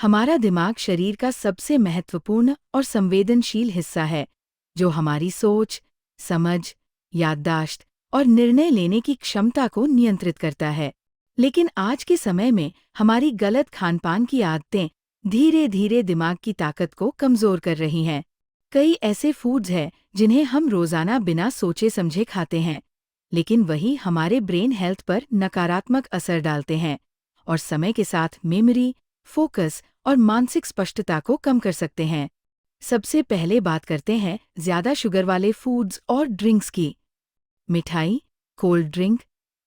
हमारा दिमाग शरीर का सबसे महत्वपूर्ण और संवेदनशील हिस्सा है, जो हमारी सोच, समझ, याददाश्त और निर्णय लेने की क्षमता को नियंत्रित करता है। लेकिन आज के समय में हमारी गलत खानपान की आदतें धीरे धीरे दिमाग की ताकत को कमजोर कर रही हैं। कई ऐसे फूड्स हैं जिन्हें हम रोजाना बिना सोचे समझे खाते हैं, लेकिन वही हमारे ब्रेन हेल्थ पर नकारात्मक असर डालते हैं और समय के साथ मेमोरी, फोकस और मानसिक स्पष्टता को कम कर सकते हैं। सबसे पहले बात करते हैं ज्यादा शुगर वाले फूड्स और ड्रिंक्स की। मिठाई, कोल्ड ड्रिंक,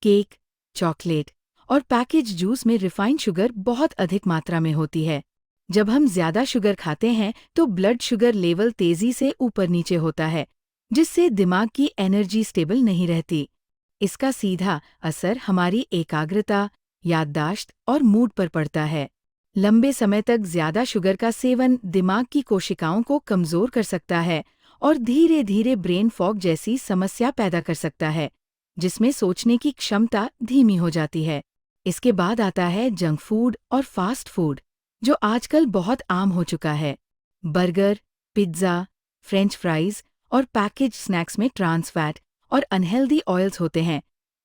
केक, चॉकलेट और पैकेज जूस में रिफाइंड शुगर बहुत अधिक मात्रा में होती है। जब हम ज्यादा शुगर खाते हैं तो ब्लड शुगर लेवल तेजी से ऊपर नीचे होता है, जिससे दिमाग की एनर्जी स्टेबल नहीं रहती। इसका सीधा असर हमारी एकाग्रता, याददाश्त और मूड पर पड़ता है। लंबे समय तक ज्यादा शुगर का सेवन दिमाग की कोशिकाओं को कमजोर कर सकता है और धीरे धीरे ब्रेन फॉग जैसी समस्या पैदा कर सकता है, जिसमें सोचने की क्षमता धीमी हो जाती है। इसके बाद आता है जंक फूड और फास्ट फूड, जो आजकल बहुत आम हो चुका है। बर्गर, पिज्ज़ा, फ्रेंच फ्राइज और पैकेज स्नैक्स में ट्रांस फैट और अनहेल्दी ऑयल्स होते हैं,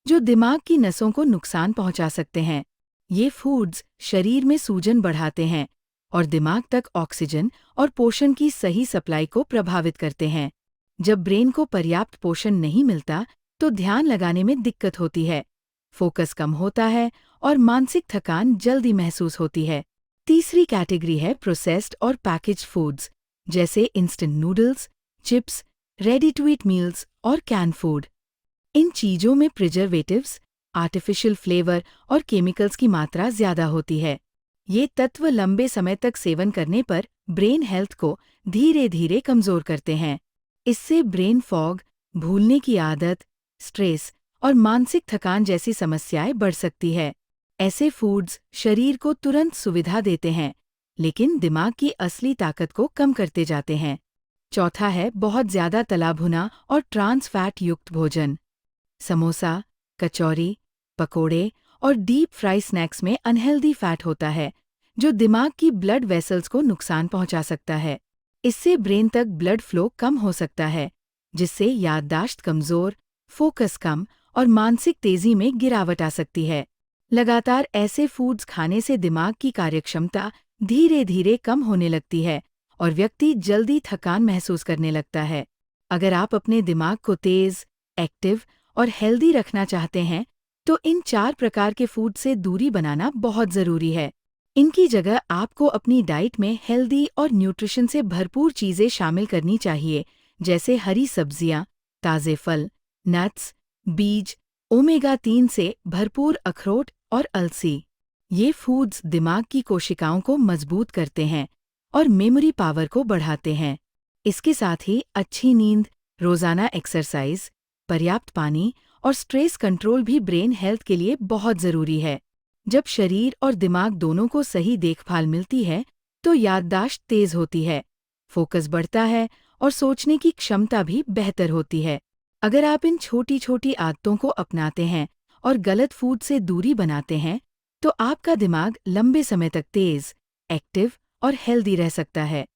जो दिमाग की नसों को नुकसान पहुंचा सकते हैं। ये फूड्स शरीर में सूजन बढ़ाते हैं और दिमाग तक ऑक्सीजन और पोषण की सही सप्लाई को प्रभावित करते हैं। जब ब्रेन को पर्याप्त पोषण नहीं मिलता, तो ध्यान लगाने में दिक्कत होती है, फोकस कम होता है और मानसिक थकान जल्दी महसूस होती है। तीसरी कैटेगरी है प्रोसेस्ड और पैकेज्ड फूड्स, जैसे instant noodles, chips, ready to eat meals और कैन फूड। इन चीजों में प्रिजर्वेटिव्स, आर्टिफिशियल फ्लेवर और केमिकल्स की मात्रा ज्यादा होती है। ये तत्व लंबे समय तक सेवन करने पर ब्रेन हेल्थ को धीरे धीरे कमजोर करते हैं। इससे ब्रेन फॉग, भूलने की आदत, स्ट्रेस और मानसिक थकान जैसी समस्याएं बढ़ सकती है। ऐसे फूड्स शरीर को तुरंत सुविधा देते हैं, लेकिन दिमाग की असली ताकत को कम करते जाते हैं। चौथा है बहुत ज्यादा तला भुना और ट्रांस फैट युक्त भोजन। समोसा, कचौरी, पकोड़े और डीप फ्राई स्नैक्स में अनहेल्दी फैट होता है, जो दिमाग की ब्लड वेसल्स को नुकसान पहुंचा सकता है। इससे ब्रेन तक ब्लड फ्लो कम हो सकता है, जिससे याददाश्त कमजोर, फोकस कम और मानसिक तेजी में गिरावट आ सकती है। लगातार ऐसे फूड्स खाने से दिमाग की कार्यक्षमता धीरे धीरे कम होने लगती है और व्यक्ति जल्दी थकान महसूस करने लगता है। अगर आप अपने दिमाग को तेज, एक्टिव और हेल्दी रखना चाहते हैं, तो इन 4 प्रकार के फूड से दूरी बनाना बहुत जरूरी है। इनकी जगह आपको अपनी डाइट में हेल्दी और न्यूट्रिशन से भरपूर चीजें शामिल करनी चाहिए, जैसे हरी सब्जियां, ताजे फल, नट्स, बीज, ओमेगा 3 से भरपूर अखरोट और अलसी। ये फूड्स दिमाग की कोशिकाओं को मजबूत करते हैं और मेमोरी पावर को बढ़ाते हैं। इसके साथ ही अच्छी नींद, रोजाना एक्सरसाइज, पर्याप्त पानी और स्ट्रेस कंट्रोल भी ब्रेन हेल्थ के लिए बहुत जरूरी है। जब शरीर और दिमाग दोनों को सही देखभाल मिलती है, तो याददाश्त तेज होती है, फोकस बढ़ता है और सोचने की क्षमता भी बेहतर होती है। अगर आप इन छोटी छोटी आदतों को अपनाते हैं और गलत फूड से दूरी बनाते हैं, तो आपका दिमाग लंबे समय तक तेज, एक्टिव और हेल्दी रह सकता है।